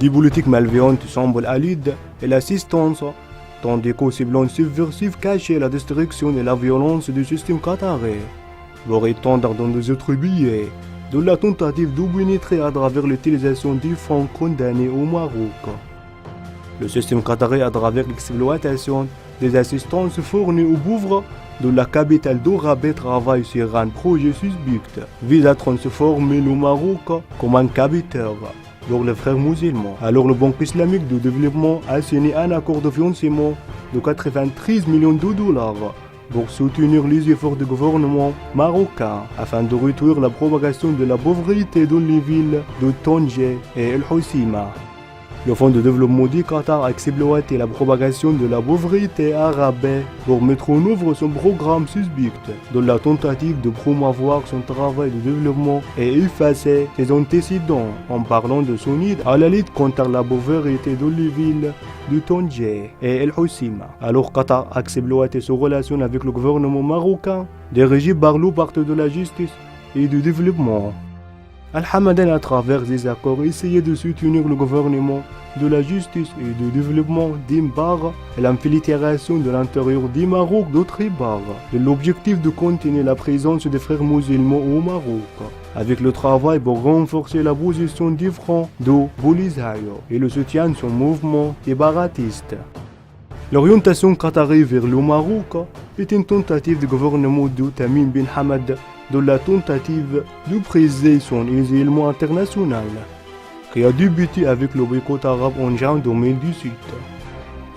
Des politiques malveillantes semblent à l'aide et l'assistance, tandis qu'aux ciblons subversifs cachent la destruction et la violence du système qatari. Pour étendre dans les autres billets de la tentative de pénétrer à travers l'utilisation des fonds condamnés au Maroc. Le système qatari, à travers l'exploitation des assistances fournies aux pauvres de la capitale de Rabat, travaille sur un projet suspect vise à transformer le Maroc comme un capitaine pour les frères musulmans. Alors le Banque islamique de développement a signé un accord de financement de 93 millions de dollars pour soutenir les efforts du gouvernement marocain afin de réduire la propagation de la pauvreté dans les villes de Tanger et El Hoceima. Le Fonds de développement du Qatar a exploité la propagation de la pauvreté à Rabat pour mettre en œuvre son programme suspect dans la tentative de promouvoir son travail de développement et effacer ses antécédents en parlant de son aide à la lutte contre la pauvreté dans les villes de Tanger et El Hoceima. Alors Qatar a exploité ses relations avec le gouvernement marocain dirigé par le Parti de la justice et du développement. Al-Hamadan, à travers des accords, essayait de soutenir le gouvernement de la justice et du développement d'une part et l'infiltration de l'intérieur du Maroc d'autre part, de l'objectif de contenir la présence des frères musulmans au Maroc, avec le travail pour renforcer la position du front de Polisario et le soutien de son mouvement séparatiste. L'orientation qatari vers le Maroc est une tentative du gouvernement de Tamim bin Hamad de la tentative de briser son isolement international, qui a débuté avec le boycott arabe en juin 2018.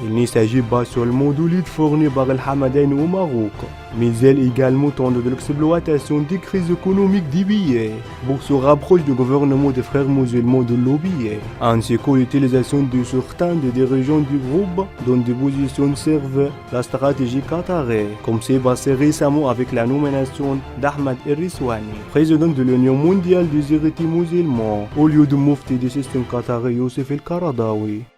Il ne s'agit pas seulement de l'aide fournie par Al-Hamadan au Maroc, mais elle également tente de l'exploitation des crises économiques des billets pour se rapprocher du gouvernement des frères musulmans de l'OBIE, ainsi que l'utilisation de certains des dirigeants du groupe dont des positions servent la stratégie qatari, comme c'est passé récemment avec la nomination d'Ahmed El-Riswani, président de l'Union mondiale des héritiers musulmans, au lieu de mufti du système qatari Youssef El-Qaradawi.